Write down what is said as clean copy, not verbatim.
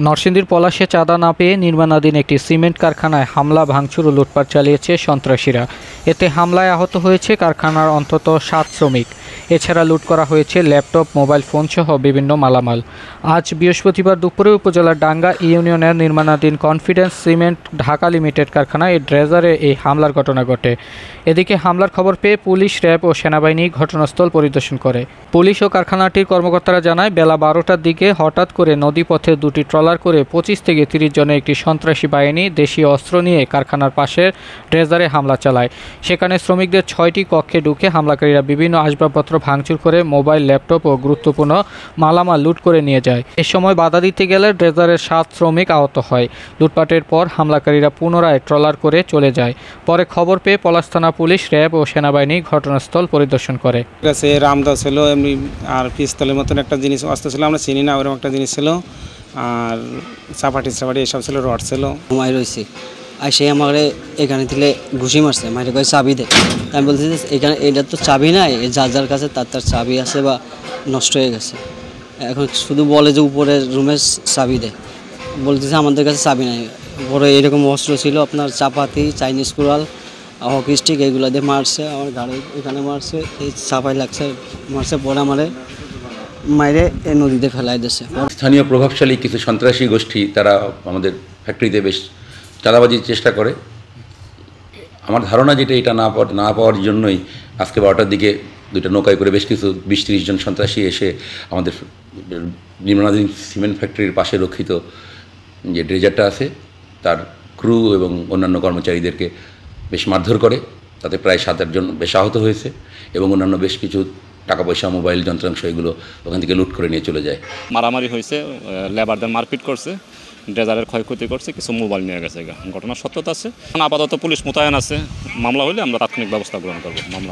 নরসিংদীর পলাশে চাঁদা না পেয়ে নির্মাণাধীন একটি সিমেন্ট কারখানায় হামলা, ভাঙচুর ও লুটপাট চালিয়েছে সন্ত্রাসীরা। এতে হামলায় আহত হয়েছে কারখানার অন্তত 7 শ্রমিক। এছাড়া লুট করা হয়েছে ল্যাপটপ, মোবাইল ফোনসহ বিভিন্ন মালামাল। আজ বৃহস্পতিবার দুপুরে উপজেলার ডাঙ্গা ইউনিয়নের নির্মাণাধীন কনফিডেন্স সিমেন্ট ঢাকা লিমিটেড কারখানায় ড্রেজারে এই হামলার ঘটনা ঘটে। এদিকে হামলার খবর পেয়ে পুলিশ, র্যাব ও সেনাবাহিনী ঘটনাস্থল পরিদর্শন করে। পুলিশ ও কারখানাটির কর্মকর্তারা জানায়, বেলা 12টার দিকে হঠাৎ করে নদীপথে দুটি ট্রলার করে 25 থেকে 30 জনের একটি সন্ত্রাসী বাহিনী দেশীয় অস্ত্র নিয়ে কারখানার পাশের ড্রেজারে হামলা চালায়। সেখানে শ্রমিকদের 6টি কক্ষে ঢুকে হামলাকারীরা বিভিন্ন আসবাবপত্র ভাঙচুর করে মোবাইল, ল্যাপটপ ও গুরুত্বপূর্ণ মালামাল লুট করে নিয়ে যায়। এ সময় বাধা দিতে গেলে ড্রেজারের 7 শ্রমিক আহত হয়। লুটপাটের পর হামলাকারীরা পুনরায় ট্রলার করে চলে যায়। পরে খবর পেয়ে পলাশ থানা পুলিশ, র্যাব ও সেনাবাহিনী ঘটনাস্থল পরিদর্শন করে। রামদা ছিল এমনি, আর পিস্তলের মতন একটা জিনিস অস্ত্র ছিল, আমরা চিনি না, ওরকম একটা জিনিস ছিল, আর চাপাটি এসব ছিল, রড ছিল। ঘুমাই রয়েছি, আর সে আমার এখানে থেকে ঘুষি মারছে, মাইরে কয়ে চাবি দে। আমি বলছি যে এখানে এটা তো চাবি নাই, যার যার কাছে তার চাবি আছে বা নষ্ট হয়ে গেছে। এখন শুধু বলে যে উপরের রুমের চাবি দে, বলতেছে আমাদের কাছে চাবি নাই। বড় এরকম অস্ত্র ছিল, আপনার চাপাতি, চাইনিজ কুড়াল, হকি স্টিক, এগুলো দিয়ে মারছে। আমার গাড়ি এখানে মারছে, এই চাপাই লাগছে, মারছে। পরে আমারে মাইরে এই নদীতে ফেলাই দিয়েছে। স্থানীয় প্রভাবশালী কিছু সন্ত্রাসী গোষ্ঠী তারা আমাদের ফ্যাক্টরিতে বেশ চাঁদাবাজির চেষ্টা করে। আমার ধারণা যেটা এটা না পাওয়ার জন্যই আজকে 12টার দিকে দুইটা নৌকায় করে বেশ কিছু 20-30 জন সন্ত্রাসী এসে আমাদের নির্মাণাধীন সিমেন্ট ফ্যাক্টরির পাশে রক্ষিত যে ড্রেজারটা আছে তার ক্রু এবং অন্যান্য কর্মচারীদেরকে বেশ মারধর করে। তাতে প্রায় 7-8 জন বেশ আহত হয়েছে এবং অন্যান্য বেশ কিছু টাকা পয়সা, মোবাইল, যন্ত্রাংশ এগুলো ওখান থেকে লুট করে নিয়ে চলে যায়। মারামারি হয়েছে, লেবারদের মারপিট করছে, ড্রেজারের ক্ষয়ক্ষতি করছে, কিছু মোবাইল নিয়ে গেছে। ঘটনার সত্যতা আছে। আপাতত পুলিশ মোতায়েন আছে। মামলা হলে আমরা তাৎক্ষণিক ব্যবস্থা গ্রহণ করব। মামলা